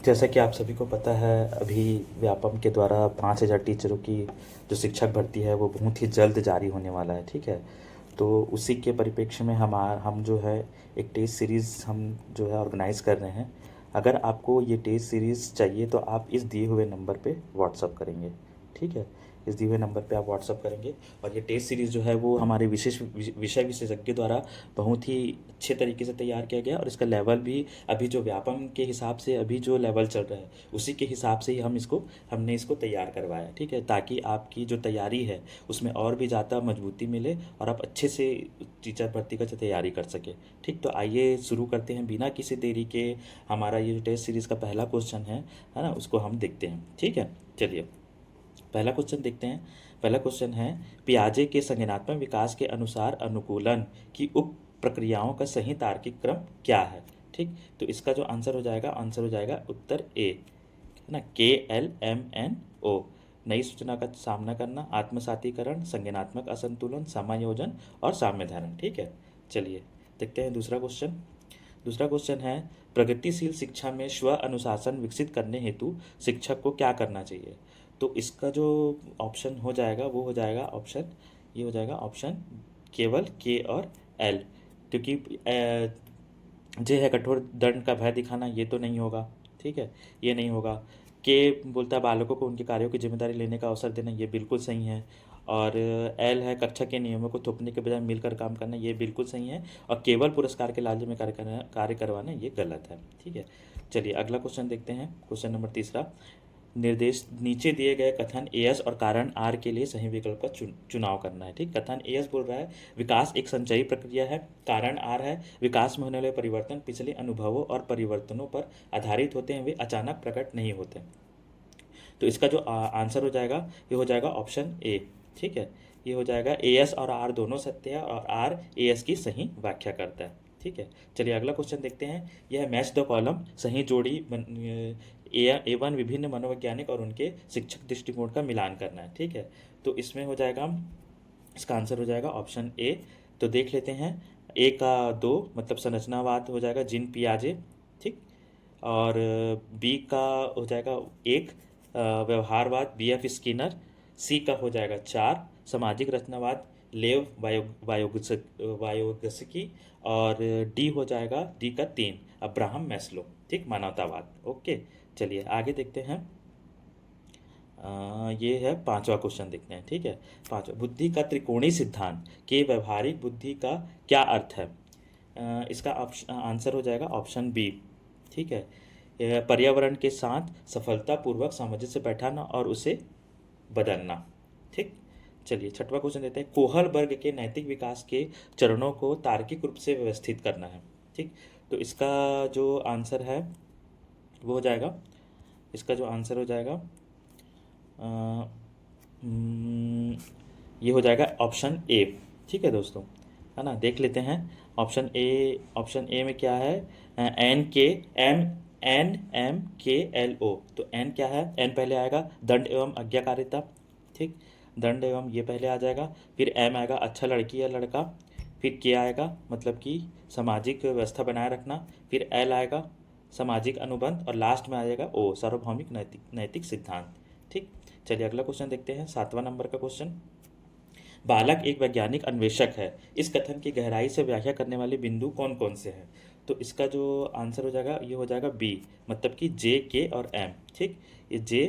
जैसा कि आप सभी को पता है, अभी व्यापम के द्वारा 5,000 टीचरों की जो शिक्षक भर्ती है वो बहुत ही जल्द जारी होने वाला है। ठीक है, तो उसी के परिप्रेक्ष्य में हम जो है एक टेस्ट सीरीज़ हम जो है ऑर्गेनाइज़ कर रहे हैं। अगर आपको ये टेस्ट सीरीज़ चाहिए तो आप इस दिए हुए नंबर पे व्हाट्सअप करेंगे। ठीक है, इस दिए हुए नंबर पे आप व्हाट्सअप करेंगे और ये टेस्ट सीरीज़ जो है वो हमारे विषय विशेषज्ञ द्वारा बहुत ही अच्छे तरीके से तैयार किया गया और इसका लेवल भी अभी जो व्यापम के हिसाब से अभी जो लेवल चल रहा है उसी के हिसाब से ही हमने इसको तैयार करवाया है। ठीक है, ताकि आपकी जो तैयारी है उसमें और भी ज़्यादा मजबूती मिले और आप अच्छे से टीचर भर्ती का तैयारी कर सके। ठीक, तो आइए शुरू करते हैं बिना किसी देरी के। हमारा ये जो टेस्ट सीरीज़ का पहला क्वेश्चन है ना, उसको हम देखते हैं। ठीक है, चलिए पहला क्वेश्चन देखते हैं। पहला क्वेश्चन है, पियाजे के संज्ञानात्मक विकास के अनुसार अनुकूलन की उप प्रक्रियाओं का सही तार्किक क्रम क्या है। ठीक, तो इसका जो आंसर हो जाएगा उत्तर ए, है ना, KLMNO। नई सूचना का सामना करना, आत्मसातीकरण, संज्ञानात्मक असंतुलन, समायोजन और साम्य धारण। ठीक है, चलिए देखते हैं दूसरा क्वेश्चन। दूसरा क्वेश्चन है, प्रगतिशील शिक्षा में स्व अनुशासन विकसित करने हेतु शिक्षक को क्या करना चाहिए। तो इसका जो ऑप्शन हो जाएगा वो हो जाएगा ऑप्शन, ये हो जाएगा ऑप्शन केवल के और एल, क्योंकि जे है कठोर दंड का भय दिखाना, ये तो नहीं होगा। ठीक है, ये नहीं होगा। के बोलता है बालकों को उनके कार्यों की जिम्मेदारी लेने का अवसर देना, ये बिल्कुल सही है। और एल है कक्षा के नियमों को थोपने के बजाय मिलकर काम करना, ये बिल्कुल सही है। और केवल पुरस्कार के लालच में कार्य करवाना, ये गलत है। ठीक है, चलिए अगला क्वेश्चन देखते हैं। क्वेश्चन नंबर तीसरा, निर्देश नीचे दिए गए कथन एस और कारण आर के लिए सही विकल्प का चुनाव करना है। ठीक, कथन एस बोल रहा है विकास एक संचयी प्रक्रिया है, कारण आर है विकास में होने वाले परिवर्तन पिछले अनुभवों और परिवर्तनों पर आधारित होते हैं, वे अचानक प्रकट नहीं होते। तो इसका जो आंसर हो जाएगा ये हो जाएगा ऑप्शन ए। ठीक है, ये हो जाएगा एस और आर दोनों सत्य है और आर एस की सही व्याख्या करता है। ठीक है, चलिए अगला क्वेश्चन देखते हैं। यह मैच द कॉलम सही जोड़ी A1 विभिन्न मनोवैज्ञानिक और उनके शिक्षक दृष्टिकोण का मिलान करना है। ठीक है, तो इसमें हो जाएगा, इसका आंसर हो जाएगा ऑप्शन ए। तो देख लेते हैं, ए का 2 मतलब संरचनावाद हो जाएगा जिन पियाजे। ठीक, और बी का हो जाएगा 1 व्यवहारवाद BF स्किनर। सी का हो जाएगा 4 सामाजिक रचनावाद लेव वायोगस्की। और डी हो जाएगा, डी का 3 अब्राहम मैस्लो। ठीक, मानवतावाद। ओके, चलिए आगे देखते हैं। ये है पांचवा क्वेश्चन देखते हैं। ठीक है, पांचवा, बुद्धि का त्रिकोणीय सिद्धांत के व्यवहारिक बुद्धि का क्या अर्थ है। इसका आंसर हो जाएगा ऑप्शन बी। ठीक है, यह पर्यावरण के साथ सफलतापूर्वक सामंजस्य से बैठाना और उसे बदलना। ठीक, चलिए छठवां क्वेश्चन देते हैं, कोहल वर्ग के नैतिक विकास के चरणों को तार्किक रूप से व्यवस्थित करना है। ठीक, तो इसका जो आंसर है वो हो जाएगा, इसका जो आंसर हो जाएगा ये हो जाएगा ऑप्शन ए। ठीक है दोस्तों, है ना, देख लेते हैं ऑप्शन ए में क्या है। NMKLO। तो एन क्या है, एन पहले आएगा दंड एवं आज्ञाकारिता। ठीक, दंड एवं ये पहले आ जाएगा, फिर एम आएगा अच्छा लड़की या लड़का, फिर के आएगा मतलब कि सामाजिक व्यवस्था बनाए रखना, फिर एल आएगा सामाजिक अनुबंध और लास्ट में आ जाएगा ओ सार्वभौमिक नैतिक नैतिक सिद्धांत। ठीक, चलिए अगला क्वेश्चन देखते हैं, 7वां नंबर का क्वेश्चन, बालक एक वैज्ञानिक अन्वेषक है, इस कथन की गहराई से व्याख्या करने वाले बिंदु कौन कौन से हैं। तो इसका जो आंसर हो जाएगा ये हो जाएगा बी, मतलब कि जे के और एम। ठीक, ये जे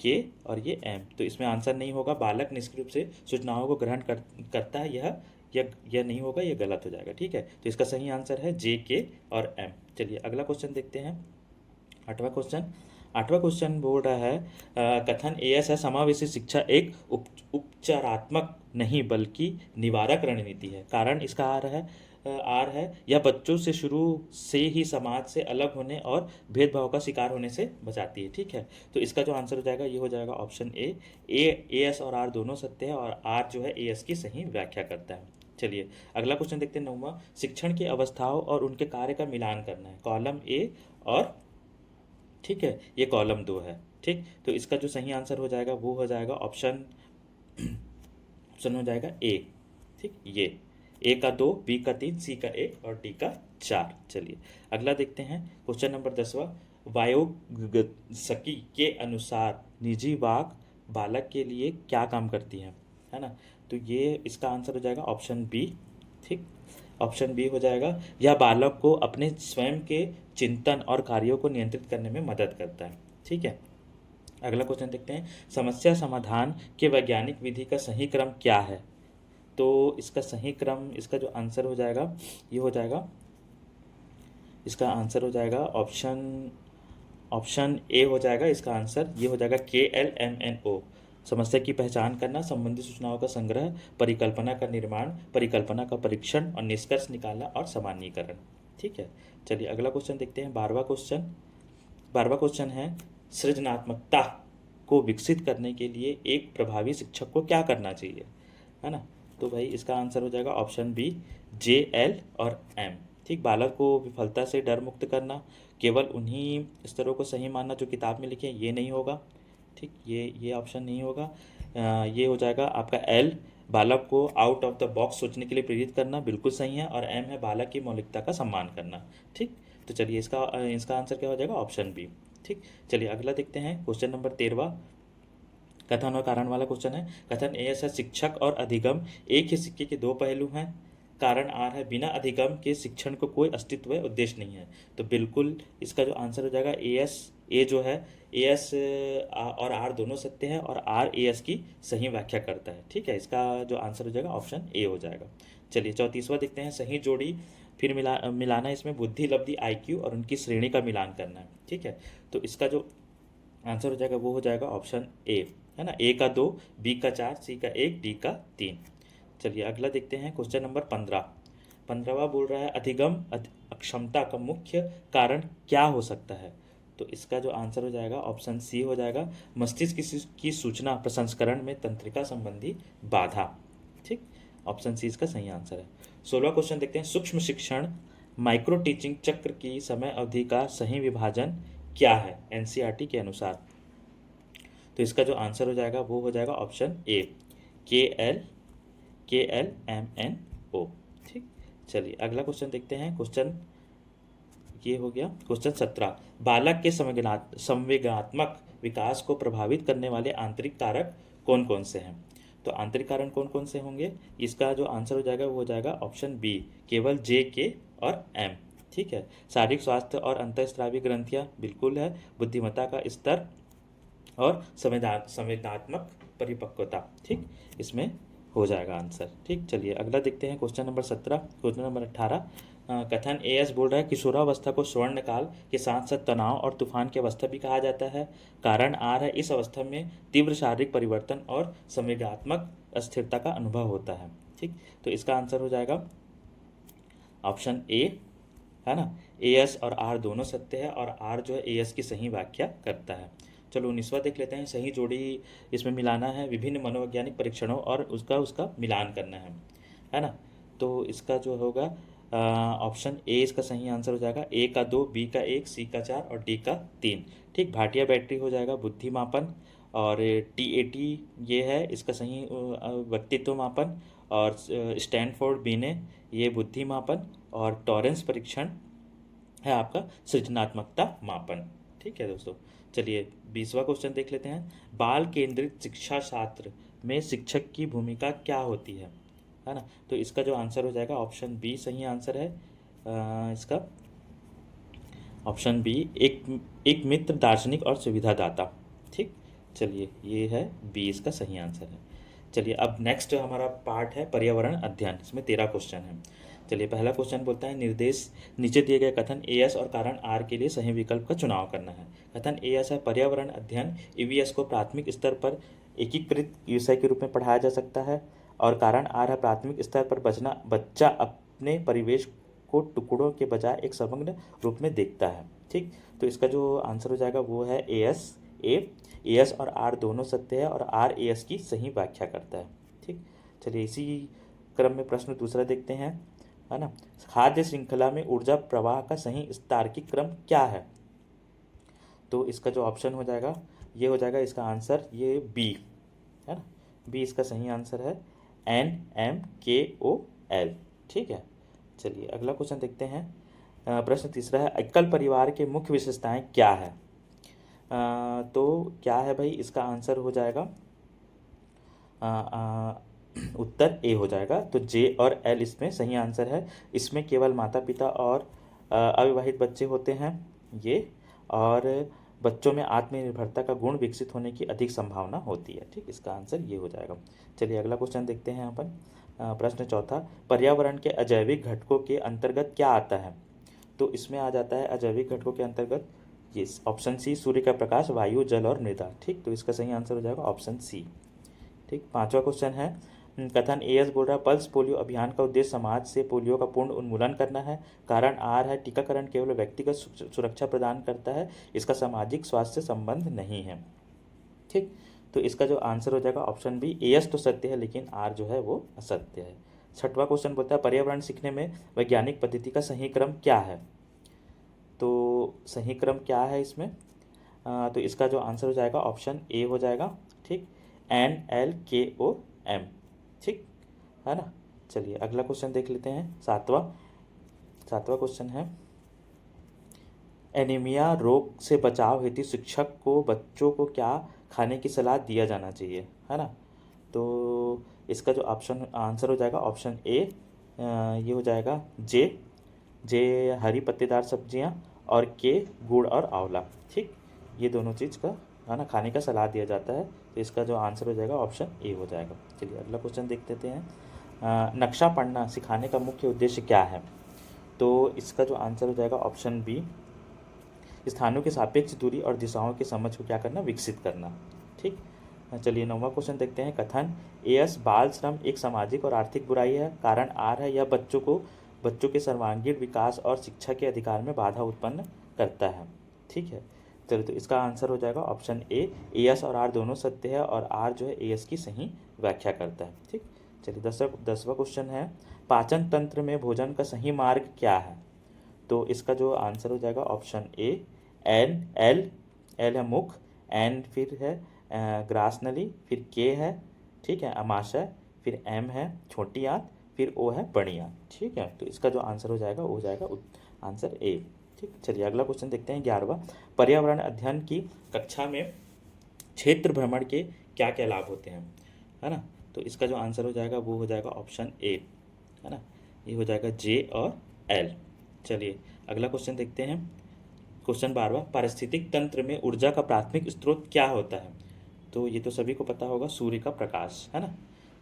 के और ये एम, तो इसमें आंसर नहीं होगा। बालक निश्चित रूप से सूचनाओं को ग्रहण करता है, यह नहीं होगा, यह गलत हो जाएगा। ठीक है, तो इसका सही आंसर है जे के और एम। चलिए अगला क्वेश्चन देखते हैं, 8वां क्वेश्चन बोल रहा है कथन एस है समावेशी शिक्षा एक उपचारात्मक नहीं बल्कि निवारक रणनीति है, कारण इसका आर है यह बच्चों से शुरू से ही समाज से अलग होने और भेदभाव का शिकार होने से बचाती है। ठीक है, तो इसका जो आंसर हो जाएगा ये हो जाएगा ऑप्शन ए एस और आर दोनों सत्य है और आर जो है ए एस की सही व्याख्या करता है। चलिए अगला क्वेश्चन देखते हैं, 9वां, शिक्षण की अवस्थाओं और उनके कार्य का मिलान करना है, कॉलम ए और, ठीक है, ये कॉलम 2 है। ठीक, तो इसका जो सही आंसर हो जाएगा वो हो जाएगा ऑप्शन हो जाएगा ए। ठीक, ये ए का 2, बी का 3, सी का 1 और डी का 4। चलिए अगला देखते हैं क्वेश्चन नंबर 10वां। वायोगत्सकी के अनुसार निजी वाक बालक के लिए क्या काम करती है ना। तो ये इसका आंसर हो जाएगा ऑप्शन बी। ठीक, ऑप्शन बी हो जाएगा। यह बालक को अपने स्वयं के चिंतन और कार्यों को नियंत्रित करने में मदद करता है। ठीक है, अगला क्वेश्चन देखते हैं। समस्या समाधान के वैज्ञानिक विधि का सही क्रम क्या है। तो इसका सही क्रम, इसका जो आंसर हो जाएगा ये हो जाएगा, इसका आंसर हो जाएगा ऑप्शन ए हो जाएगा। इसका आंसर ये हो जाएगा KLMNO। समस्या की पहचान करना, संबंधित सूचनाओं का संग्रह, परिकल्पना का निर्माण, परिकल्पना का परीक्षण और निष्कर्ष निकालना और सामान्यीकरण। ठीक है, चलिए अगला क्वेश्चन देखते हैं। 12वां क्वेश्चन है, सृजनात्मकता को विकसित करने के लिए एक प्रभावी शिक्षक को क्या करना चाहिए, है ना। तो भाई इसका आंसर हो जाएगा ऑप्शन बी, JL और M। ठीक, बालक को विफलता से डर मुक्त करना, केवल उन्हीं स्तरों को सही मानना जो किताब में लिखे हैं, ये नहीं होगा। ठीक, ये ऑप्शन नहीं होगा। ये हो जाएगा आपका L, बालक को आउट ऑफ द बॉक्स सोचने के लिए प्रेरित करना, बिल्कुल सही है। और M है बालक की मौलिकता का सम्मान करना। ठीक, तो चलिए इसका आंसर क्या हो जाएगा, ऑप्शन बी। ठीक, चलिए अगला देखते हैं क्वेश्चन नंबर 13वां। कथन और कारण वाला क्वेश्चन है। कथन ए है, शिक्षक और अधिगम एक ही सिक्के के दो पहलू हैं। कारण आर है, बिना अधिगम के शिक्षण को कोई अस्तित्व या उद्देश्य नहीं है। तो बिल्कुल इसका जो आंसर हो जाएगा ए जो है, AS और आर दोनों सत्य है और आर AS की सही व्याख्या करता है। ठीक है, इसका जो आंसर हो जाएगा ऑप्शन ए हो जाएगा। चलिए 34वां देखते हैं। सही जोड़ी फिर मिलाना, इसमें बुद्धि, लब्धि, IQ और उनकी श्रेणी का मिलान करना है। ठीक है, तो इसका जो आंसर हो जाएगा वो हो जाएगा ऑप्शन ए, है ना। ए का 2, बी का 4, सी का 1, डी का 3। चलिए अगला देखते हैं क्वेश्चन नंबर 15वां बोल रहा है, अधिगम अक्षमता का मुख्य कारण क्या हो सकता है। तो इसका जो आंसर हो जाएगा ऑप्शन सी हो जाएगा, मस्तिष्क की सूचना प्रसंस्करण में तंत्रिका संबंधी बाधा। ठीक, ऑप्शन सी इसका सही आंसर है। 16वां क्वेश्चन देखते हैं। सूक्ष्म शिक्षण माइक्रो टीचिंग चक्र की समय अवधि का सही विभाजन क्या है NCERT के अनुसार। तो इसका जो आंसर हो जाएगा वो हो जाएगा ऑप्शन ए, KLMNO। ठीक, चलिए अगला क्वेश्चन देखते हैं। क्वेश्चन ये हो गया क्वेश्चन 17। बालक के संवेगात्मक विकास को प्रभावित करने वाले आंतरिक कारक कौन कौन से हैं। तो आंतरिक कारण कौन कौन से होंगे, इसका जो आंसर हो जाएगा वो हो जाएगा ऑप्शन बी, केवल J, K और M। ठीक है, शारीरिक स्वास्थ्य और अंतःस्रावी ग्रंथियां बिल्कुल है, बुद्धिमत्ता का स्तर और संवेदनात्मक परिपक्वता। ठीक, इसमें हो जाएगा आंसर। ठीक, चलिए अगला देखते हैं क्वेश्चन नंबर 17। Question number 18। कथन AS बोल रहा है, किशोरावस्था को स्वर्ण काल के साथ साथ तनाव और तूफान की अवस्था भी कहा जाता है। कारण आर है, इस अवस्था में तीव्र शारीरिक परिवर्तन और संवेगात्मक अस्थिरता का अनुभव होता है। ठीक, तो इसका आंसर हो जाएगा ऑप्शन ए, है ना। AS और R दोनों सत्य है और R जो है AS की सही व्याख्या करता है। चलो 19वां देख लेते हैं। सही जोड़ी इसमें मिलाना है, विभिन्न मनोवैज्ञानिक परीक्षणों और उसका मिलान करना है ना। तो इसका जो होगा ऑप्शन ए इसका सही आंसर हो जाएगा। ए का 2, बी का 1, सी का 4 और डी का 3। ठीक, भाटिया बैटरी हो जाएगा बुद्धि मापन, और TAT ये है इसका सही व्यक्तित्व मापन, और स्टैनफोर्ड बीने ये बुद्धि मापन, और टॉरेंस परीक्षण है आपका सृजनात्मकता मापन। ठीक है दोस्तों, चलिए 20वां क्वेश्चन देख लेते हैं। बाल केंद्रित शिक्षा शास्त्र में शिक्षक की भूमिका क्या होती है ना। तो इसका जो आंसर हो जाएगा ऑप्शन बी सही आंसर है। इसका ऑप्शन बी, एक मित्र, दार्शनिक और सुविधादाता। ठीक, चलिए ये है बी इसका सही आंसर है। चलिए अब नेक्स्ट हमारा पार्ट है पर्यावरण अध्ययन, इसमें 13 क्वेश्चन है। चलिए पहला क्वेश्चन बोलता है, निर्देश नीचे दिए गए कथन AS और कारण R के लिए सही विकल्प का चुनाव करना है। कथन AS है, पर्यावरण अध्ययन EVS को प्राथमिक स्तर पर एकीकृत विषय के रूप में पढ़ाया जा सकता है। और कारण R है, प्राथमिक स्तर पर बच्चा अपने परिवेश को टुकड़ों के बजाय एक समग्र रूप में देखता है। ठीक, तो इसका जो आंसर हो जाएगा वो है AS और R दोनों सत्य है और R AS की सही व्याख्या करता है। ठीक, चलिए इसी क्रम में प्रश्न दूसरा देखते हैं, है ना। खाद्य श्रृंखला में ऊर्जा प्रवाह का सही तार्किक क्रम क्या है। तो इसका जो ऑप्शन हो जाएगा ये हो जाएगा, इसका आंसर ये बी, है ना। बी इसका सही आंसर है, NMKOL। ठीक है। चलिए अगला क्वेश्चन देखते हैं। प्रश्न तीसरा है, एकल परिवार के मुख्य विशेषताएं क्या है? तो क्या है भाई, इसका आंसर हो जाएगा उत्तर ए हो जाएगा। तो जे और एल इसमें सही आंसर है। इसमें केवल माता पिता और अविवाहित बच्चे होते हैं ये, और बच्चों में आत्मनिर्भरता का गुण विकसित होने की अधिक संभावना होती है। ठीक, इसका आंसर ये हो जाएगा। चलिए अगला क्वेश्चन देखते हैं अपन। प्रश्न चौथा, पर्यावरण के अजैविक घटकों के अंतर्गत क्या आता है? तो इसमें आ जाता है अजैविक घटकों के अंतर्गत ये ऑप्शन सी, सूर्य का प्रकाश, वायु, जल और मृदा। ठीक, तो इसका सही आंसर हो जाएगा ऑप्शन सी। ठीक, पांचवा क्वेश्चन है, कथन एएस बोल रहा है, पल्स पोलियो अभियान का उद्देश्य समाज से पोलियो का पूर्ण उन्मूलन करना है। कारण आर है, टीकाकरण केवल व्यक्तिगत सुरक्षा प्रदान करता है, इसका सामाजिक स्वास्थ्य से संबंध नहीं है। ठीक, तो इसका जो आंसर हो जाएगा ऑप्शन बी। एएस तो सत्य है लेकिन आर जो है वो असत्य है। छठवां क्वेश्चन बोलता है, पर्यावरण सीखने में वैज्ञानिक पद्धति का सही क्रम क्या है? तो सही क्रम क्या है इसमें? तो इसका जो आंसर हो जाएगा ऑप्शन ए हो जाएगा। ठीक, NLKOM। ठीक है ना। चलिए अगला क्वेश्चन देख लेते हैं। सातवां क्वेश्चन है, एनीमिया रोग से बचाव हेतु शिक्षक को बच्चों को क्या खाने की सलाह दिया जाना चाहिए, है ना? तो इसका जो ऑप्शन आंसर हो जाएगा ऑप्शन ए, ये हो जाएगा जे हरी पत्तेदार सब्जियां, और के गुड़ और आंवला। ठीक, ये दोनों चीज़ का है ना खाने का सलाह दिया जाता है। तो इसका जो आंसर हो जाएगा ऑप्शन ए हो जाएगा। चलिए अगला क्वेश्चन देख लेते हैं। नक्शा पढ़ना सिखाने का मुख्य उद्देश्य क्या है? तो इसका जो आंसर हो जाएगा ऑप्शन बी, स्थानों के सापेक्ष दूरी और दिशाओं की समझ को क्या करना, विकसित करना। ठीक, चलिए नौवां क्वेश्चन देखते हैं। कथन एएस बाल श्रम एक सामाजिक और आर्थिक बुराई है। कारण आर है, यह बच्चों के सर्वांगीण विकास और शिक्षा के अधिकार में बाधा उत्पन्न करता है। ठीक है, चलिए तो इसका आंसर हो जाएगा ऑप्शन ए। एएस और आर दोनों सत्य है और आर जो है एएस की सही व्याख्या करता है। ठीक, चलिए दसवां क्वेश्चन है, पाचन तंत्र में भोजन का सही मार्ग क्या है? तो इसका जो आंसर हो जाएगा ऑप्शन ए, एल है मुख, एन फिर है ग्रास नली, फिर के है, ठीक है, अमाशय, फिर एम है छोटी आंत, फिर ओ है बड़ी आंत। ठीक है, तो इसका जो आंसर हो जाएगा वो हो जाएगा आंसर ए। ठीक, चलिए अगला क्वेश्चन देखते हैं। 11वां, पर्यावरण अध्ययन की कक्षा में क्षेत्र भ्रमण के क्या क्या लाभ होते हैं, है ना? तो इसका जो आंसर हो जाएगा वो हो जाएगा ऑप्शन ए, है ना, ये हो जाएगा जे और एल। चलिए अगला क्वेश्चन देखते हैं। क्वेश्चन 12वां, पारिस्थितिक तंत्र में ऊर्जा का प्राथमिक स्रोत क्या होता है? तो ये तो सभी को पता होगा, सूर्य का प्रकाश, है ना।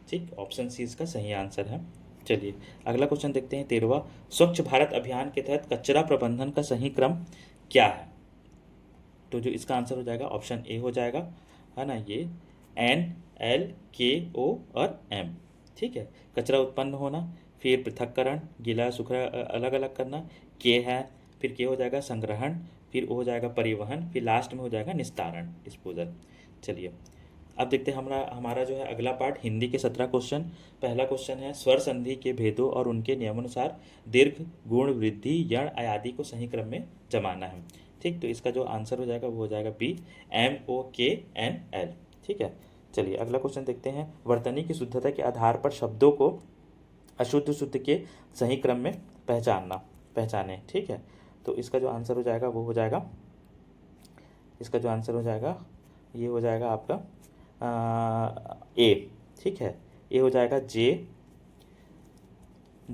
ठीक, ऑप्शन सी इसका सही आंसर है। चलिए अगला क्वेश्चन देखते हैं। 13वां, स्वच्छ भारत अभियान के तहत कचरा प्रबंधन का सही क्रम क्या है? तो जो इसका आंसर हो जाएगा ऑप्शन ए हो जाएगा, है ना, ये NLKO और M। ठीक है, कचरा उत्पन्न होना, फिर पृथक्करण, गीला सूखा अलग अलग करना, के है, फिर के हो जाएगा संग्रहण, फिर ओ हो जाएगा परिवहन, फिर लास्ट में हो जाएगा निस्तारण, डिस्पोजल। चलिए अब देखते हैं हमारा जो है अगला पार्ट, हिंदी के 17 क्वेश्चन। पहला क्वेश्चन है, स्वर संधि के भेदों और उनके नियमानुसार दीर्घ, गुण, वृद्धि, यण, आयादी को सही क्रम में जमाना है। ठीक, तो इसका जो आंसर हो जाएगा वो हो जाएगा बी, MOKNL। ठीक है, चलिए अगला क्वेश्चन देखते हैं। वर्तनी की शुद्धता के आधार पर शब्दों को अशुद्ध शुद्ध के सही क्रम में पहचाने। ठीक है, तो इसका जो आंसर हो जाएगा वो हो जाएगा, इसका जो आंसर हो जाएगा ये हो जाएगा आपका ए। ठीक है, ये हो जाएगा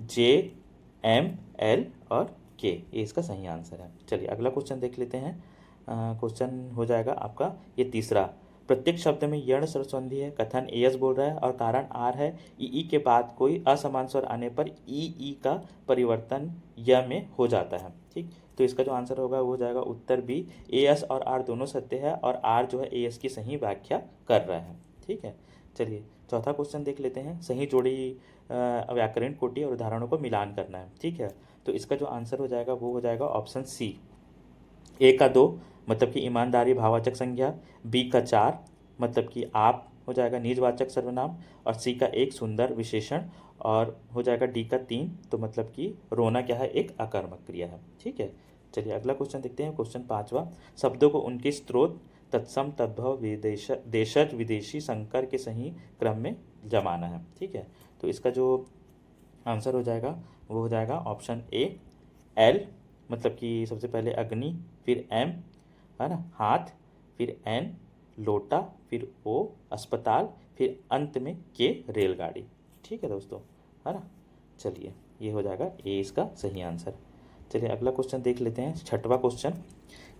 JML और के, ये इसका सही आंसर है। चलिए अगला क्वेश्चन देख लेते हैं। क्वेश्चन हो जाएगा आपका ये तीसरा, प्रत्येक शब्द में यण स्वर संधि है। कथन एस बोल रहा है और कारण आर है, ई के बाद कोई असमान स्वर आने पर ई का परिवर्तन य में हो जाता है। ठीक, तो इसका जो आंसर होगा वो हो जाएगा उत्तर बी, एस और आर दोनों सत्य है और आर जो है एस की सही व्याख्या कर रहा है। ठीक है, चलिए चौथा क्वेश्चन देख लेते हैं। सही जोड़ी व्याकरण कोटि और उदाहरणों को मिलान करना है। ठीक है, तो इसका जो आंसर हो जाएगा वो हो जाएगा ऑप्शन सी, ए का 2 मतलब कि ईमानदारी भाववाचक संज्ञा, बी का 4 मतलब कि आप हो जाएगा निजवाचक सर्वनाम, और सी का 1 सुंदर विशेषण, और हो जाएगा डी का 3 तो मतलब कि रोना क्या है, एक अकर्मक क्रिया है। ठीक है, चलिए अगला क्वेश्चन देखते हैं। क्वेश्चन 5वां, शब्दों को उनके स्रोत, तत्सम, तद्भव, देशज, विदेशी, संकर के सही क्रम में जमाना है। ठीक है, तो इसका जो आंसर हो जाएगा वो हो जाएगा ऑप्शन ए एल, मतलब कि सबसे पहले अग्नि, फिर एम, है ना, हाथ, फिर एन लोटा, फिर ओ अस्पताल, फिर अंत में के रेलगाड़ी। ठीक है दोस्तों, है ना। चलिए ये हो जाएगा ए इसका सही आंसर। चलिए अगला क्वेश्चन देख लेते हैं, छठवां क्वेश्चन।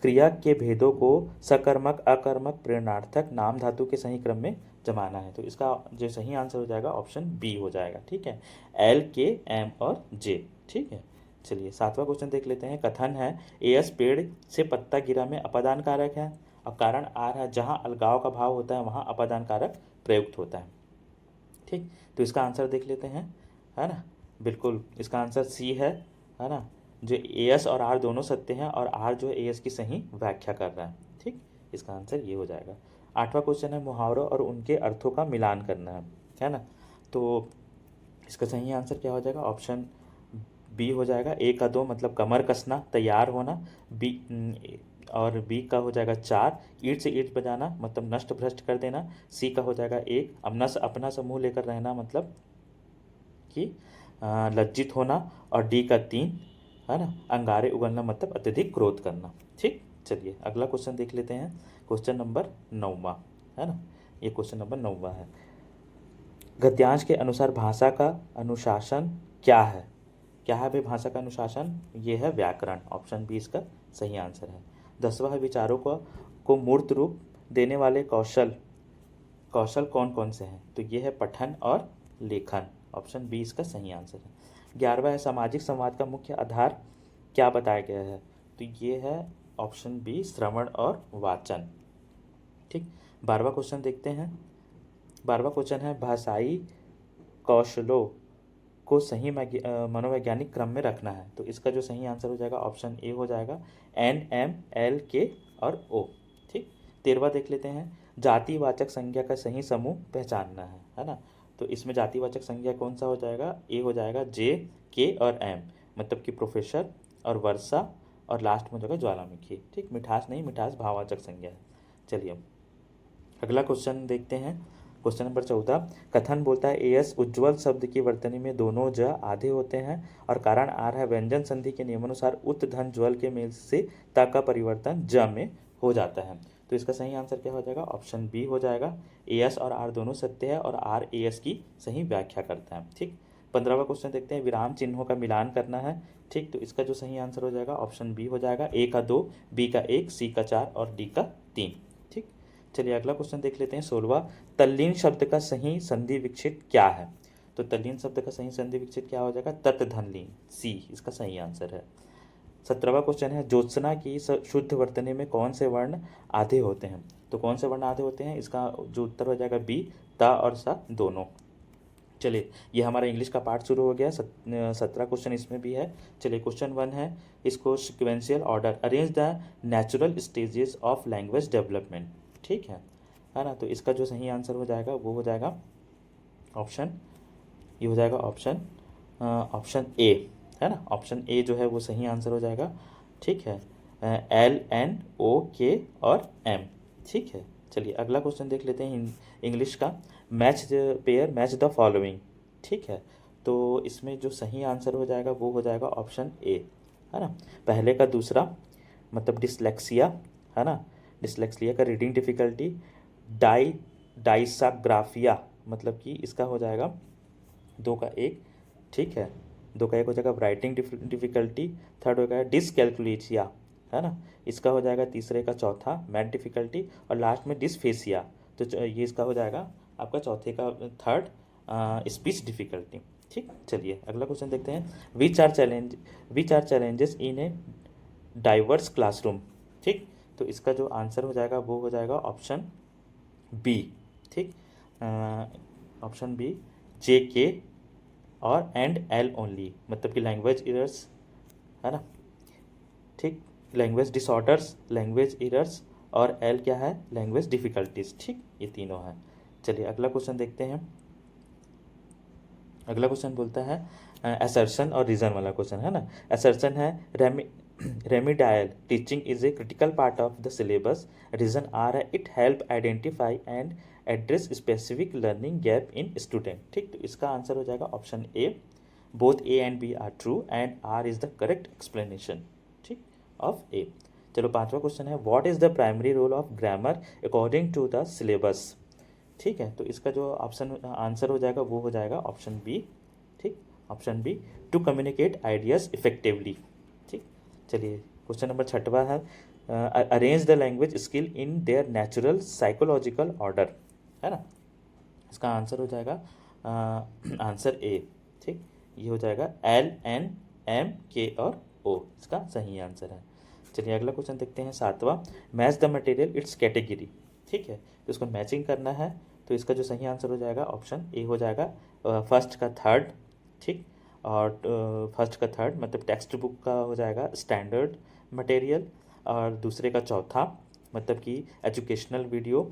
क्रिया के भेदों को सकर्मक अकर्मक प्रेरणार्थक नाम धातु के सही क्रम में जमाना है, तो इसका जो सही आंसर हो जाएगा ऑप्शन बी हो जाएगा। ठीक है, एल के एम और जे। ठीक है, चलिए सातवां क्वेश्चन देख लेते हैं। कथन है एयस पेड़ से पत्ता गिरा में अपादान कारक है, और कारण आर है जहाँ अलगाव का भाव होता है वहाँ अपादान कारक प्रयुक्त होता है। ठीक, तो इसका आंसर देख लेते हैं, है ना। बिल्कुल इसका आंसर सी है ना। जो एस और आर दोनों सत्य हैं और आर जो है एस की सही व्याख्या कर रहा है। ठीक, इसका आंसर ये हो जाएगा। आठवां क्वेश्चन है मुहावरों और उनके अर्थों का मिलान करना है ना। तो इसका सही आंसर क्या हो जाएगा, ऑप्शन बी हो जाएगा। ए का दो मतलब कमर कसना, तैयार होना। बी और बी का हो जाएगा चार, ईंट से ईंट बजाना मतलब नष्ट भ्रष्ट कर देना। सी का हो जाएगा एक, अपना समूह लेकर रहना मतलब कि लज्जित होना। और डी का तीन, है ना, अंगारे उगलना मतलब अत्यधिक क्रोध करना। ठीक, चलिए अगला क्वेश्चन देख लेते हैं, क्वेश्चन नंबर 9वां, है ना। ये क्वेश्चन नंबर 9वां है। गद्यांश के अनुसार भाषा का अनुशासन क्या है? क्या है भाई भाषा का अनुशासन? ये है व्याकरण, ऑप्शन बी इसका सही आंसर है। 10वां है विचारों को मूर्त रूप देने वाले कौशल कौशल कौन कौन से हैं? तो ये है पठन और लेखन, ऑप्शन बी इसका सही आंसर है। 11वां है सामाजिक संवाद का मुख्य आधार क्या बताया गया है? तो ये है ऑप्शन बी श्रवण और वाचन। ठीक, 12वां क्वेश्चन देखते हैं। 12वां क्वेश्चन है भाषाई कौशलों को सही मनोवैज्ञानिक क्रम में रखना है, तो इसका जो सही आंसर हो जाएगा ऑप्शन ए हो जाएगा, एन एम एल के और ओ। ठीक, 13वां देख लेते हैं। जातिवाचक संज्ञा का सही समूह पहचानना है ना। तो इसमें जातिवाचक संज्ञा कौन सा हो जाएगा? ए हो जाएगा जे के और एम, मतलब कि प्रोफेसर और वर्षा और लास्ट में हो जाएगा ज्वालामुखी। ठीक, मिठास नहीं, मिठास भाववाचक संज्ञा है। चलिए अगला क्वेश्चन देखते हैं, क्वेश्चन नंबर 14। कथन बोलता है एस उज्ज्वल शब्द की वर्तनी में दोनों ज आधे होते हैं और कारण आर है व्यंजन संधि के नियमानुसार उत धन ज्वल के मेल से ता का परिवर्तन ज में हो जाता है, तो इसका सही आंसर क्या हो जाएगा? ऑप्शन बी हो जाएगा। एस और आर दोनों सत्य है और आर एस की सही व्याख्या करता है। ठीक, 15वां क्वेश्चन देखते हैं, विराम चिन्हों का मिलान करना है। ठीक, तो इसका जो सही आंसर हो जाएगा ऑप्शन बी हो जाएगा। ए का 2, बी का 1, सी का 4 और डी का 3। ठीक, चलिए अगला क्वेश्चन देख लेते हैं, 16वां। तल्लीन शब्द का सही संधि विच्छेद क्या है? तो तल्लीन शब्द का सही संधि विच्छेद क्या हो जाएगा? तत् धन लीन, सी इसका सही आंसर है। 17वां क्वेश्चन है ज्योत्सना की शुद्ध वर्तनी में कौन से वर्ण आधे होते हैं? तो कौन से वर्ण आधे होते हैं? इसका जो उत्तर हो जाएगा बी, ता और सा दोनों। चलिए ये हमारा इंग्लिश का पार्ट शुरू हो गया। 17 क्वेश्चन इसमें भी है। चलिए क्वेश्चन 1 है, इसको sequential order arrange the natural stages of language development. ठीक है ना। तो इसका जो सही आंसर हो जाएगा वो हो जाएगा ऑप्शन, ये हो जाएगा ऑप्शन ए, है ना। ऑप्शन ए जो है वो सही आंसर हो जाएगा। ठीक है, एल एन ओ के और एम। ठीक है, चलिए अगला क्वेश्चन देख लेते हैं इंग्लिश का। Match pair match the following. ठीक है, तो इसमें जो सही आंसर हो जाएगा वो हो जाएगा ऑप्शन ए, है ना। पहले का दूसरा मतलब डिसलेक्सिया, है ना, डिसलेक्सिया का रीडिंग डिफ़िकल्टी। डाइसाग्राफिया मतलब कि इसका हो जाएगा 2 का 1। ठीक है, 2 का 1 हो जाएगा राइटिंग डिफ़िकल्टी। थर्ड हो जाएगा डिसकैलकुलेशिया, है ना, इसका हो जाएगा तीसरे का चौथा मैथ डिफ़िकल्टी और लास्ट में डिसफेसिया। तो ये इसका हो जाएगा आपका चौथे का थर्ड स्पीच डिफ़िकल्टी। ठीक, चलिए अगला क्वेश्चन देखते हैं। Which are challenges in a diverse classroom. ठीक, तो इसका जो आंसर हो जाएगा वो हो जाएगा ऑप्शन बी। ठीक, ऑप्शन बी जे के और एंड एल ओनली, मतलब कि लैंग्वेज एरर्स, है ना। ठीक, लैंग्वेज डिसऑर्डर्स, लैंग्वेज एरर्स और एल क्या है? Language difficulties. ठीक, ये तीनों हैं। चलिए अगला क्वेश्चन देखते हैं। अगला क्वेश्चन बोलता है असर्शन और रीज़न वाला क्वेश्चन, है ना। असर्शन है remedial teaching is a critical part of the syllabus. Reason R है it help identify and address specific learning gap in student. ठीक, तो इसका आंसर हो जाएगा option A, both A and B are true and R is the correct explanation, ठीक, of A. चलो पांचवा question है, what is the primary role of grammar according to the syllabus. ठीक है, तो इसका जो ऑप्शन आंसर हो जाएगा वो हो जाएगा ऑप्शन बी, ठीक, option B, to communicate ideas effectively. ठीक, चलिए क्वेश्चन नंबर छठवा है, arrange the language skill in their natural psychological order, है ना। इसका आंसर हो जाएगा आंसर ए, ठीक, ये हो जाएगा LNMK और O, इसका सही आंसर है। चलिए अगला क्वेश्चन देखते हैं, सातवां, match the material it's category. ठीक है, तो इसको मैचिंग करना है, तो इसका जो सही आंसर हो जाएगा ऑप्शन ए हो जाएगा, फर्स्ट का थर्ड, ठीक, और फर्स्ट का थर्ड मतलब टेक्स्ट बुक का हो जाएगा स्टैंडर्ड मटेरियल, और दूसरे का चौथा मतलब कि एजुकेशनल वीडियो,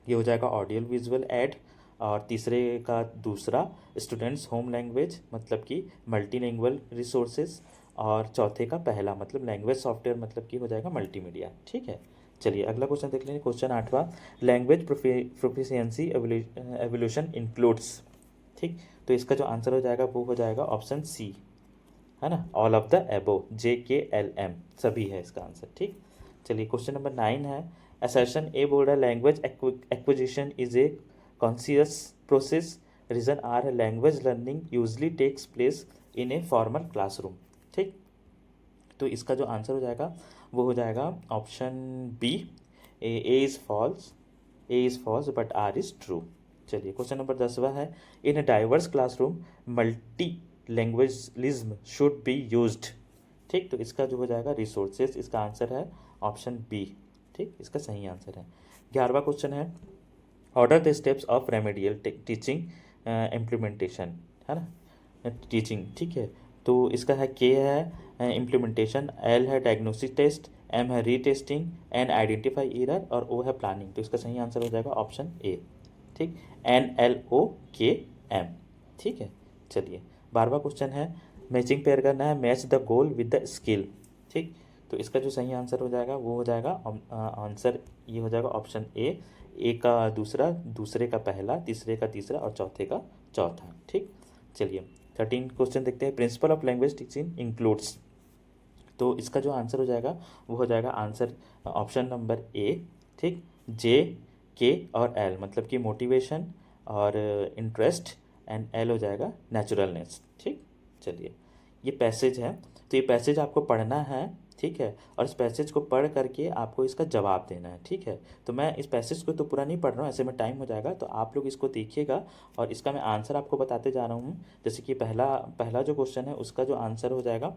ये हो जाएगा ऑडियो विजुअल ऐड, और तीसरे का दूसरा स्टूडेंट्स होम लैंग्वेज मतलब कि मल्टीलिंगुअल रिसोर्सेज, और चौथे का पहला मतलब लैंग्वेज सॉफ्टवेयर मतलब कि हो जाएगा मल्टीमीडिया। ठीक है, चलिए अगला क्वेश्चन देख लेंगे, क्वेश्चन आठवां, लैंग्वेज प्रोफिशिएंसी एवोल्यूशन इंक्लूड्स। ठीक, तो इसका जो आंसर हो जाएगा वो हो जाएगा ऑप्शन सी, है ना, ऑल ऑफ द एबो, JKLM सभी है इसका आंसर। ठीक, चलिए क्वेश्चन नंबर 9 है, असर्शन ए बोल रहा है language acquisition is a conscious process, reason R है language learning usually takes place in a formal classroom. ठीक, तो इसका जो आंसर हो जाएगा वो हो जाएगा option B, A is false but R is true. चलिए क्वेश्चन नंबर 10वां है, in a diverse classroom multilingualism should be used. ठीक, तो इसका जो हो जाएगा रिसोर्सेज, इसका आंसर है ऑप्शन बी, ठीक, इसका सही आंसर है। 11वां क्वेश्चन है, order the steps of remedial teaching implementation, है ना, टीचिंग। ठीक है, तो इसका है के है इम्प्लीमेंटेशन, एल है डायग्नोस्टिक टेस्ट, एम है रीटेस्टिंग, एन आइडेंटिफाई एरर, और ओ है प्लानिंग। तो इसका सही आंसर हो जाएगा ऑप्शन ए, ठीक, NLOKM। ठीक है, चलिए 12वां क्वेश्चन है, मैचिंग पेयर करना है, match the goal with the skill. ठीक, तो इसका जो सही आंसर हो जाएगा वो हो जाएगा आंसर ये हो जाएगा ऑप्शन ए का दूसरा, दूसरे का पहला, तीसरे का तीसरा और चौथे का चौथा। ठीक, चलिए 13 क्वेश्चन देखते हैं, principle of language teaching includes. तो इसका जो आंसर हो जाएगा वो हो जाएगा आंसर ऑप्शन नंबर ए, ठीक, JK और L मतलब कि मोटिवेशन और इंटरेस्ट, एंड L हो जाएगा नेचुरलनेस। ठीक, चलिए ये पैसेज है, तो ये पैसेज आपको पढ़ना है, ठीक है, और इस पैसेज को पढ़ करके आपको इसका जवाब देना है। ठीक है, तो मैं इस पैसेज को तो पूरा नहीं पढ़ रहा हूँ, ऐसे में टाइम हो जाएगा, तो आप लोग इसको देखिएगा और इसका मैं आंसर आपको बताते जा रहा हूँ। जैसे कि पहला जो क्वेश्चन है उसका जो आंसर हो जाएगा,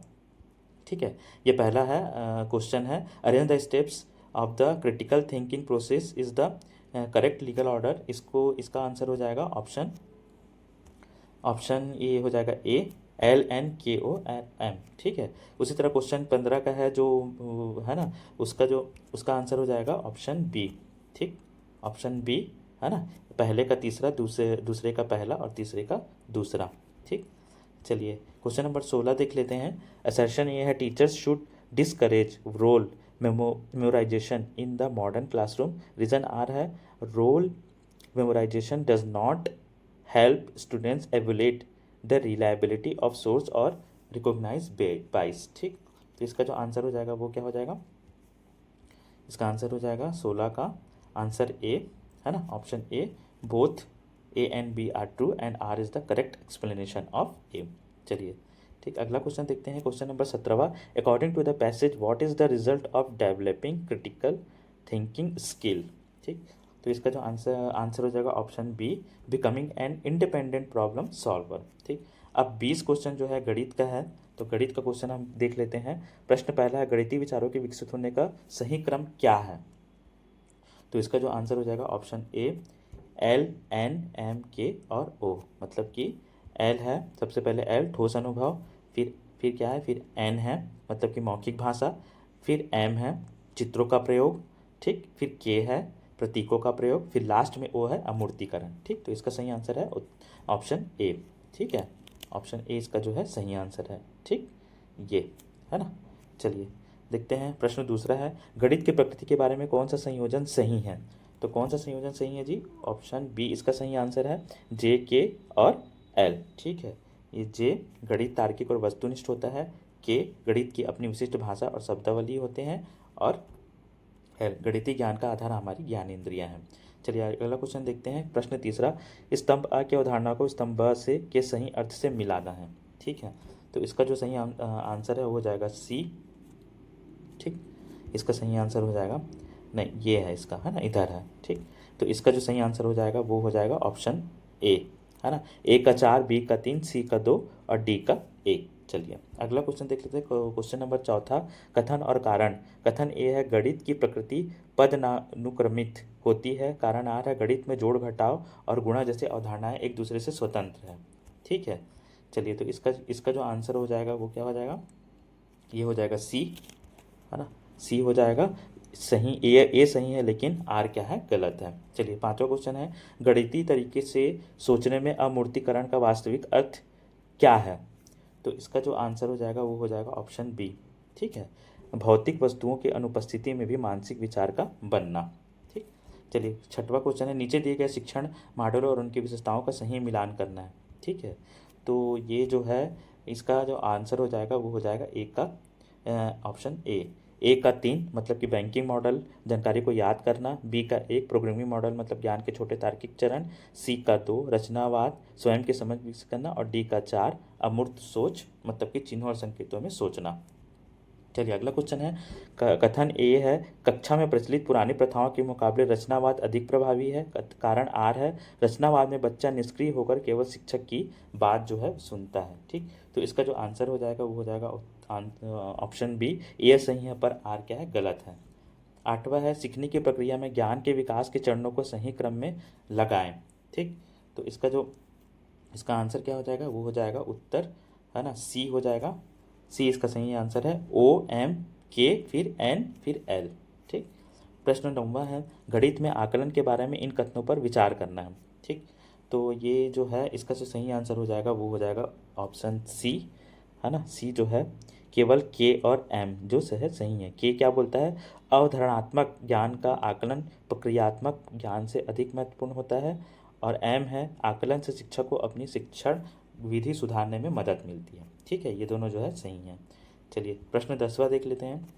ठीक है, ये पहला है क्वेश्चन है, arrange the steps of the critical thinking process is the correct legal order. इसका आंसर हो जाएगा ऑप्शन ये हो जाएगा ए, LNKOM। ठीक है, उसी तरह क्वेश्चन 15 का है जो है ना, उसका आंसर हो जाएगा ऑप्शन बी, ठीक, ऑप्शन बी, है ना, पहले का तीसरा, दूसरे का पहला और तीसरे का दूसरा। ठीक, चलिए क्वेश्चन नंबर 16 देख लेते हैं, असर्शन ये है teachers should discourage rote memorisation in the modern classroom, reason R है rote memorisation does not help students evaluate the reliability of source और रिकॉग्नाइज बाइस। ठीक, तो इसका जो आंसर हो जाएगा वो क्या हो जाएगा, इसका आंसर हो जाएगा 16 का आंसर ए, है ना, option A, both A and B are true and R is the correct explanation of A. चलिए ठीक, अगला क्वेश्चन देखते हैं, क्वेश्चन नंबर 17वां, according to the passage what is the result of developing critical thinking skill. ठीक, तो इसका जो आंसर हो जाएगा option B, becoming an independent problem solver. ठीक, अब 20 क्वेश्चन जो है गणित का है, तो गणित का क्वेश्चन हम देख लेते हैं। प्रश्न पहला है, गणितीय विचारों के विकसित होने का सही क्रम क्या है। तो इसका जो आंसर हो जाएगा ऑप्शन ए, LNMK और O, मतलब कि L है सबसे पहले L ठोस अनुभव, फिर क्या है, फिर N है मतलब कि मौखिक भाषा, फिर M है चित्रों का प्रयोग, ठीक, फिर K है प्रतीकों का प्रयोग, फिर लास्ट में O है अमूर्तीकरण। ठीक, तो इसका सही आंसर है ऑप्शन ए। ठीक है, ऑप्शन ए इसका जो है सही आंसर है। ठीक, ये है ना। चलिए देखते हैं प्रश्न दूसरा है, गणित की प्रकृति के बारे में कौन सा संयोजन सही है। तो कौन सा संयोजन सही है जी, ऑप्शन बी इसका सही आंसर है, JK और L। ठीक है, ये जे गणित तार्किक और वस्तुनिष्ठ होता है, के गणित की अपनी विशिष्ट भाषा और शब्दावली होते हैं, और गणितीय ज्ञान का आधार हमारी ज्ञानेंद्रियां हैं। चलिए अगला क्वेश्चन देखते हैं। प्रश्न तीसरा, स्तंभ अ के अवधारणा को स्तंभ ब से के सही अर्थ से मिलाना है। ठीक है, तो इसका जो सही आंसर है वो हो जाएगा सी। ठीक, इसका सही आंसर हो जाएगा, नहीं ये है इसका, है ना, इधर है। ठीक, तो इसका जो सही आंसर हो जाएगा वो हो जाएगा ऑप्शन ए, है ना। ए का 4, बी का 3, सी का 2 और डी का 1। चलिए अगला क्वेश्चन देख लेते हैं। क्वेश्चन नंबर चौथा, कथन और कारण। कथन ए है, गणित की प्रकृति पदानुक्रमित होती है। कारण आर है, गणित में जोड़ घटाव और गुणा जैसे अवधारणाएं एक दूसरे से स्वतंत्र है। ठीक है, चलिए तो इसका जो आंसर हो जाएगा वो क्या हो जाएगा, ये हो जाएगा सी, है ना, सी हो जाएगा सही। ए सही है लेकिन आर क्या है, गलत है। चलिए पांचवा क्वेश्चन है, गणितीय तरीके से सोचने में अमूर्तीकरण का वास्तविक अर्थ क्या है। तो इसका जो आंसर हो जाएगा वो हो जाएगा ऑप्शन बी। ठीक है, भौतिक वस्तुओं की अनुपस्थिति में भी मानसिक विचार का बनना। ठीक, चलिए छठवां क्वेश्चन है, नीचे दिए गए शिक्षण मॉडलों और उनकी विशेषताओं का सही मिलान करना है। ठीक है, तो ये जो है इसका जो आंसर हो जाएगा वो हो जाएगा ए का ऑप्शन ए का 3 मतलब कि बैंकिंग मॉडल, जानकारी को याद करना, बी का 1 प्रोग्रामिंग मॉडल मतलब ज्ञान के छोटे तार्किक चरण, सी का 2 रचनावाद स्वयं की समझ विकसित करना, और डी का 4 अमूर्त सोच मतलब कि चिन्हों और संकेतों में सोचना। चलिए अगला क्वेश्चन है, कथन ए है, कक्षा में प्रचलित पुरानी प्रथाओं के मुकाबले रचनावाद अधिक प्रभावी है। कारण आर है, रचनावाद में बच्चा निष्क्रिय होकर केवल शिक्षक की बात जो है सुनता है। ठीक, तो इसका जो आंसर हो जाएगा वो हो जाएगा ऑप्शन बी, ए सही है पर आर क्या है, गलत है। आठवां है, सीखने की प्रक्रिया में ज्ञान के विकास के चरणों को सही क्रम में लगाएं। ठीक, तो इसका आंसर क्या हो जाएगा, वो हो जाएगा उत्तर, है ना, सी हो जाएगा। सी इसका सही आंसर है, ओ एम के फिर एन फिर एल। ठीक, प्रश्न नौवां है, गणित में आकलन के बारे में इन कथनों पर विचार करना है। ठीक, तो ये जो है इसका जो सही आंसर हो जाएगा वो हो जाएगा ऑप्शन सी, है ना। सी जो है केवल के और एम जो सही है। के क्या बोलता है, अवधारणात्मक ज्ञान का आकलन प्रक्रियात्मक ज्ञान से अधिक महत्वपूर्ण होता है, और एम है आकलन से शिक्षक को अपनी शिक्षण विधि सुधारने में मदद मिलती है। ठीक है, ये दोनों जो है सही हैं। चलिए प्रश्न 10वां देख लेते हैं।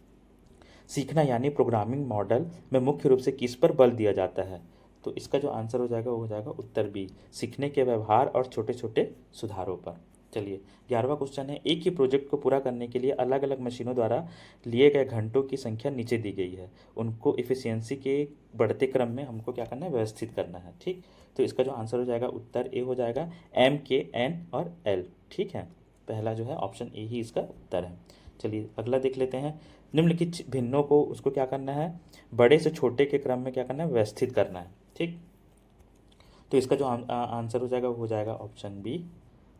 सीखना यानी प्रोग्रामिंग मॉडल में मुख्य रूप से किस पर बल दिया जाता है। तो इसका जो आंसर हो जाएगा वो हो जाएगा उत्तर बी, सीखने के व्यवहार और छोटे छोटे सुधारों पर। चलिए 11वां क्वेश्चन है, एक ही प्रोजेक्ट को पूरा करने के लिए अलग अलग मशीनों द्वारा लिए गए घंटों की संख्या नीचे दी गई है, उनको इफिशियंसी के बढ़ते क्रम में हमको क्या करना है, व्यवस्थित करना है। ठीक, तो इसका जो आंसर हो जाएगा उत्तर ए हो जाएगा, एम के एन और एल। ठीक है, पहला जो है ऑप्शन ए ही इसका उत्तर है। चलिए अगला देख लेते हैं, निम्नलिखित भिन्नों को उसको क्या करना है, बड़े से छोटे के क्रम में क्या करना है, व्यवस्थित करना है। ठीक, तो इसका जो आंसर हो जाएगा वो हो जाएगा ऑप्शन बी।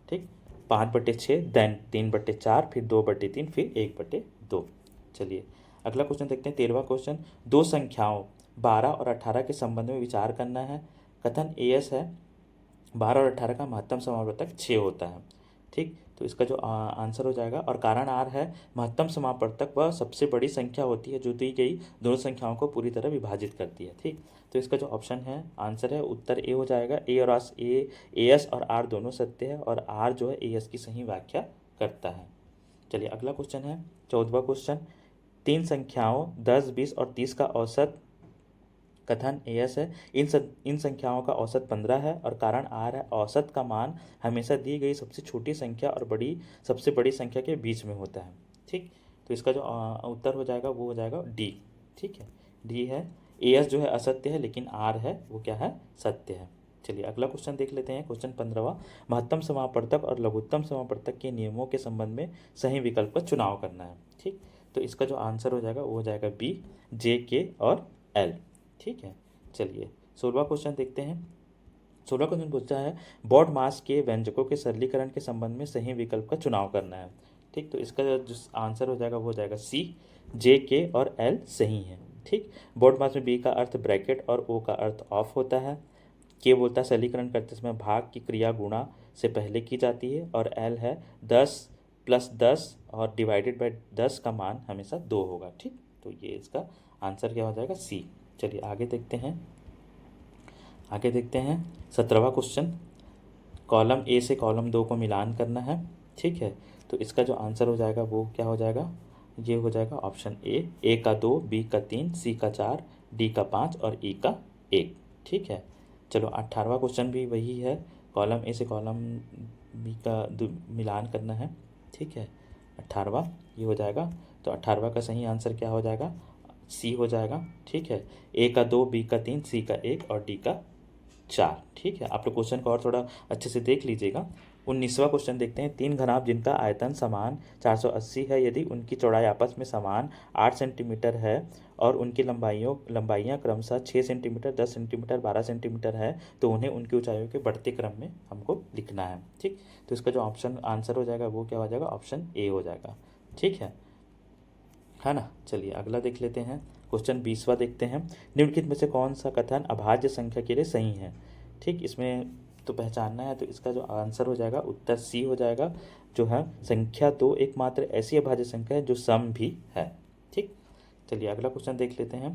ठीक, 5/6 देन 3/4 फिर 2/3 फिर 1/2। चलिए अगला क्वेश्चन देखते हैं। 13वां क्वेश्चन, दो संख्याओं 12 और 18 के संबंध में विचार करना है। कथन ए एस है, 12 और 18 का महत्तम समापवर्तक 6 होता है। ठीक, तो इसका जो आंसर हो जाएगा, और कारण आर है, महत्तम समापवर्तक वह सबसे बड़ी संख्या होती है जो दी गई दोनों संख्याओं को पूरी तरह विभाजित करती है। ठीक, तो इसका जो ऑप्शन है आंसर है उत्तर ए हो जाएगा। ए एस और आर दोनों सत्य है, और आर जो है ए एस की सही व्याख्या करता है। चलिए अगला क्वेश्चन है 14वां क्वेश्चन, तीन संख्याओं 10, 20 और 30 का औसत। कथन ए एस है, इन संख्याओं का औसत 15 है, और कारण आर है, औसत का मान हमेशा दी गई सबसे छोटी संख्या और सबसे बड़ी संख्या के बीच में होता है। ठीक, तो इसका जो उत्तर हो जाएगा वो हो जाएगा डी। ठीक है, डी है, ए एस जो है असत्य है लेकिन आर है वो क्या है, सत्य है। चलिए अगला क्वेश्चन देख लेते हैं। क्वेश्चन 15वां, महत्तम समापवर्तक और लघुत्तम समापवर्तक के नियमों के संबंध में सही विकल्प का चुनाव करना है। ठीक, तो इसका जो आंसर हो जाएगा वो हो जाएगा बी, जे के और एल। ठीक है, चलिए 16वां क्वेश्चन देखते हैं। 16वां क्वेश्चन पूछता है, बॉड मास के व्यंजकों के सरलीकरण के संबंध में सही विकल्प का चुनाव करना है। ठीक, तो इसका जो आंसर हो जाएगा वो हो जाएगा सी, जे के और एल सही है। ठीक, बॉड मास में बी का अर्थ ब्रैकेट और ओ का अर्थ ऑफ होता है। के बोलता है सरलीकरण करते समय भाग की क्रिया गुणा से पहले की जाती है, और एल है 10 + 10 और डिवाइडेड बाय 10 का मान हमेशा 2 होगा। ठीक, तो ये इसका आंसर क्या हो जाएगा, सी। चलिए आगे देखते हैं। 17वां क्वेश्चन, कॉलम ए से कॉलम 2 को मिलान करना है, ठीक है। तो इसका जो आंसर हो जाएगा वो क्या हो जाएगा, ये हो जाएगा ऑप्शन ए का 2, बी का 3, सी का 4, डी का 5 और ई का 1, ठीक है। चलो 18वां क्वेश्चन भी वही है, कॉलम ए से कॉलम बी का मिलान करना है, ठीक है। 18वां ये हो जाएगा, तो 18वां का सही आंसर क्या हो जाएगा, सी हो जाएगा, ठीक है। ए का 2, बी का 3, सी का 1 और डी का 4, ठीक है। आप लोग क्वेश्चन को और थोड़ा अच्छे से देख लीजिएगा। 19वां क्वेश्चन देखते हैं, 3 घनाभ जिनका आयतन समान 480 है, यदि उनकी चौड़ाई आपस में समान 8 सेंटीमीटर है और उनकी लंबाइयाँ क्रमशः 6 सेंटीमीटर, 10 सेंटीमीटर, 12 सेंटीमीटर है, तो उन्हें उनकी ऊंचाइयों के बढ़ते क्रम में हमको लिखना है, ठीक। तो इसका जो ऑप्शन आंसर हो जाएगा वो क्या हो जाएगा, ऑप्शन ए हो जाएगा, ठीक है ना। चलिए अगला देख लेते हैं, क्वेश्चन 20वां देखते हैं, निम्नलिखित में से कौन सा कथन अभाज्य संख्या के लिए सही है, ठीक। इसमें तो पहचानना है, तो इसका जो आंसर हो जाएगा उत्तर सी हो जाएगा, जो है संख्या 2 एकमात्र ऐसी अभाज्य संख्या है जो सम भी है, ठीक। चलिए अगला क्वेश्चन देख लेते हैं।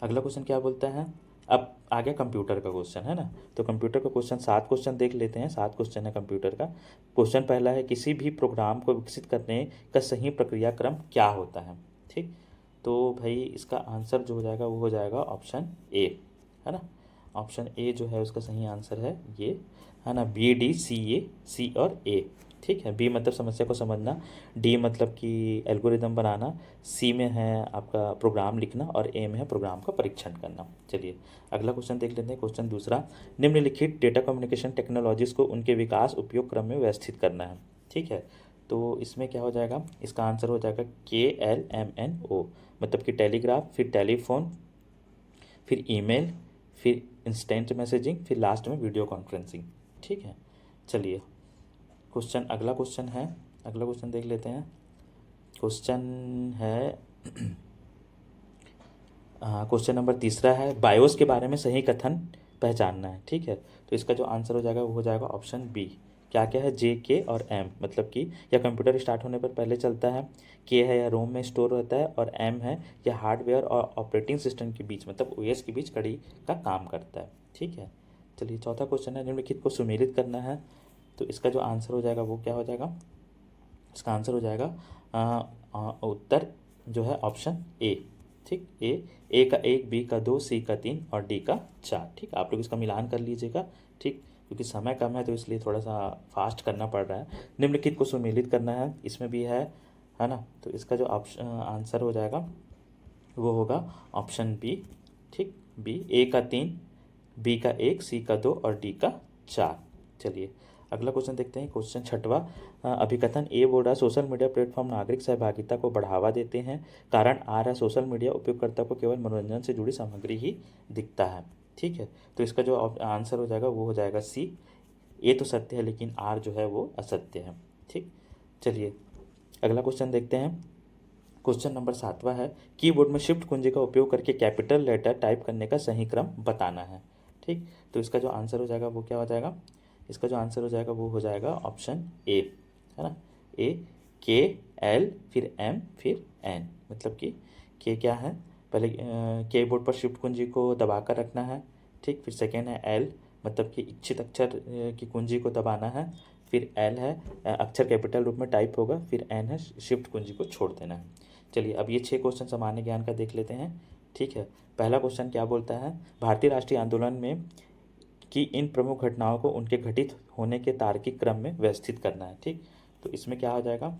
अगला क्वेश्चन क्या बोलता है, अब आ गया कंप्यूटर का क्वेश्चन, है ना। तो कंप्यूटर का क्वेश्चन 7 क्वेश्चन देख लेते हैं, 7 क्वेश्चन है कंप्यूटर का। क्वेश्चन पहला है, किसी भी प्रोग्राम को विकसित करने का सही प्रक्रिया क्रम क्या होता है, ठीक। तो भाई इसका आंसर जो हो जाएगा वो हो जाएगा ऑप्शन ए, है ना। ऑप्शन ए जो है उसका सही आंसर है ये, है ना, बी डी सी और ए, ठीक है। बी मतलब समस्या को समझना, डी मतलब कि एल्गोरिदम बनाना, सी में है आपका प्रोग्राम लिखना और ए में है प्रोग्राम का परीक्षण करना। चलिए अगला क्वेश्चन देख लेते हैं, क्वेश्चन दूसरा, निम्नलिखित डेटा कम्युनिकेशन टेक्नोलॉजीज़ को उनके विकास उपयोग क्रम में व्यवस्थित करना है, ठीक है। तो इसमें क्या हो जाएगा, इसका आंसर हो जाएगा KLMNO, मतलब कि टेलीग्राफ, फिर टेलीफोन, फिर ईमेल, फिर इंस्टेंट मैसेजिंग, फिर लास्ट में वीडियो कॉन्फ्रेंसिंग, ठीक है। चलिए क्वेश्चन अगला क्वेश्चन है, अगला क्वेश्चन देख लेते हैं। क्वेश्चन है क्वेश्चन नंबर तीसरा है, बायोस के बारे में सही कथन पहचानना है, ठीक है। तो इसका जो आंसर हो जाएगा वो हो जाएगा ऑप्शन बी, क्या क्या है, जे के और एम, मतलब कि या कंप्यूटर स्टार्ट होने पर पहले चलता है, के है या रोम में स्टोर रहता है, और एम है या हार्डवेयर और ऑपरेटिंग सिस्टम के बीच, मतलब ओएस के बीच कड़ी का काम करता है, ठीक है। चलिए चौथा क्वेश्चन है, निम्नलिखित को सुमेलित करना है। तो इसका जो आंसर हो जाएगा वो क्या हो जाएगा, इसका आंसर हो जाएगा उत्तर जो है ऑप्शन ए, ठीक। ए का 1, बी का 2, सी का 3 और डी का 4, ठीक। आप लोग इसका मिलान कर लीजिएगा, ठीक, क्योंकि समय कम है तो इसलिए थोड़ा सा फास्ट करना पड़ रहा है। निम्नलिखित को सुमेलित करना है, इसमें भी है ना। तो इसका जो ऑप्शन आंसर हो जाएगा वो होगा ऑप्शन बी, ठीक। बी, ए का 3, बी का 1, सी का 2 और डी का 4। चलिए अगला क्वेश्चन देखते हैं, क्वेश्चन छठवां, अभिकथन ए बोल रहा है, सोशल मीडिया प्लेटफॉर्म नागरिक सहभागिता को बढ़ावा देते हैं, कारण आ रहा है सोशल मीडिया उपयोगकर्ता को केवल मनोरंजन से जुड़ी सामग्री ही दिखता है, ठीक है। तो इसका जो आंसर हो जाएगा वो हो जाएगा सी, ए तो सत्य है लेकिन आर जो है वो असत्य है, ठीक। चलिए अगला क्वेश्चन देखते हैं, क्वेश्चन नंबर 7वां है, कीबोर्ड में शिफ्ट कुंजी का उपयोग करके कैपिटल लेटर टाइप करने का सही क्रम बताना है, ठीक। तो इसका जो आंसर हो जाएगा वो क्या हो जाएगा, इसका जो आंसर हो जाएगा वो हो जाएगा ऑप्शन ए, है ना। ए, के, एल, फिर एम, फिर एन, मतलब कि के क्या है, पहले कीबोर्ड पर शिफ्ट कुंजी को दबाकर रखना है, ठीक। फिर सेकेंड है एल, मतलब कि इच्छित अक्षर की कुंजी को दबाना है, फिर एल है अक्षर कैपिटल रूप में टाइप होगा, फिर एन है शिफ्ट कुंजी को छोड़ देना है। चलिए अब ये 6 क्वेश्चन सामान्य ज्ञान का देख लेते हैं, ठीक है। पहला क्वेश्चन क्या बोलता है, भारतीय राष्ट्रीय आंदोलन में कि इन प्रमुख घटनाओं को उनके घटित होने के तार्किक क्रम में व्यवस्थित करना है, ठीक। तो इसमें क्या हो जाएगा,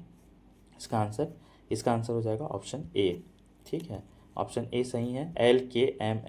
इसका आंसर हो जाएगा ऑप्शन ए, ठीक है। ऑप्शन ए सही है, LKMNMNO,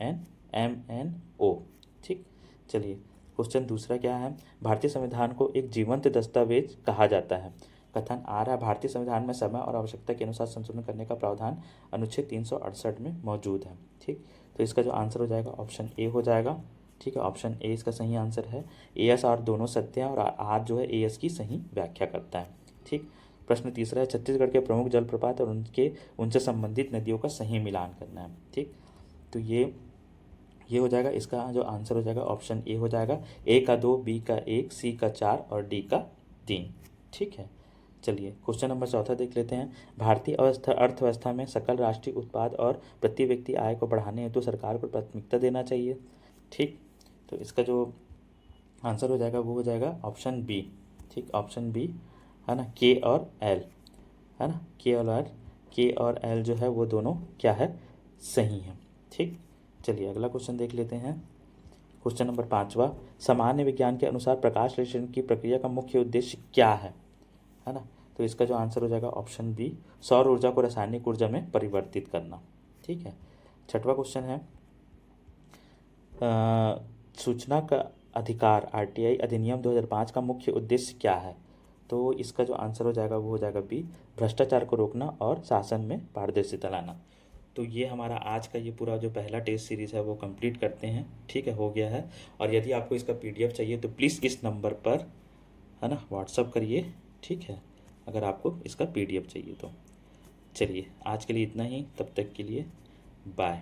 ठीक। चलिए क्वेश्चन दूसरा क्या है, भारतीय संविधान को एक जीवंत दस्तावेज कहा जाता है, कथन आ रहा है, भारतीय संविधान में समय और आवश्यकता के अनुसार संशोधन करने का प्रावधान अनुच्छेद 368 में मौजूद है, ठीक। तो इसका जो आंसर हो जाएगा ऑप्शन ए हो जाएगा, ठीक है। ऑप्शन ए इसका सही आंसर है, एएस आर दोनों सत्य हैं और आर जो है एएस की सही व्याख्या करता है, ठीक। प्रश्न तीसरा है, छत्तीसगढ़ के प्रमुख जलप्रपात और उनसे संबंधित नदियों का सही मिलान करना है, ठीक। तो ये हो जाएगा, इसका जो आंसर हो जाएगा ऑप्शन ए हो जाएगा, ए का 2, बी का 1, सी का 4 और डी का 3, ठीक है। चलिए क्वेश्चन नंबर 4 देख लेते हैं, भारतीय अर्थव्यवस्था में सकल राष्ट्रीय उत्पाद और प्रति व्यक्ति आय को बढ़ाने हेतु सरकार को प्राथमिकता देना चाहिए, ठीक। तो इसका जो आंसर हो जाएगा वो हो जाएगा ऑप्शन बी। ठीक, ऑप्शन बी है ना, के और एल, है ना, के और एल जो है वो दोनों क्या है, सही है। ठीक, चलिए अगला क्वेश्चन देख लेते हैं। क्वेश्चन नंबर 5वां, सामान्य विज्ञान के अनुसार प्रकाश संश्लेषण की प्रक्रिया का मुख्य उद्देश्य क्या है ना। तो इसका जो आंसर हो जाएगा ऑप्शन बी, सौर ऊर्जा को रासायनिक ऊर्जा में परिवर्तित करना। ठीक है, 6वां क्वेश्चन है, सूचना का अधिकार आरटीआई अधिनियम 2005 का मुख्य उद्देश्य क्या है। तो इसका जो आंसर हो जाएगा वो हो जाएगा बी, भ्रष्टाचार को रोकना और शासन में पारदर्शिता लाना। तो ये हमारा आज का ये पूरा जो पहला टेस्ट सीरीज़ है वो कंप्लीट करते हैं। ठीक है, हो गया है। और यदि आपको इसका पीडीएफ चाहिए तो प्लीज़ इस नंबर पर है ना व्हाट्सअप करिए। ठीक है, अगर आपको इसका पीडीएफ चाहिए तो। चलिए आज के लिए इतना ही, तब तक के लिए बाय।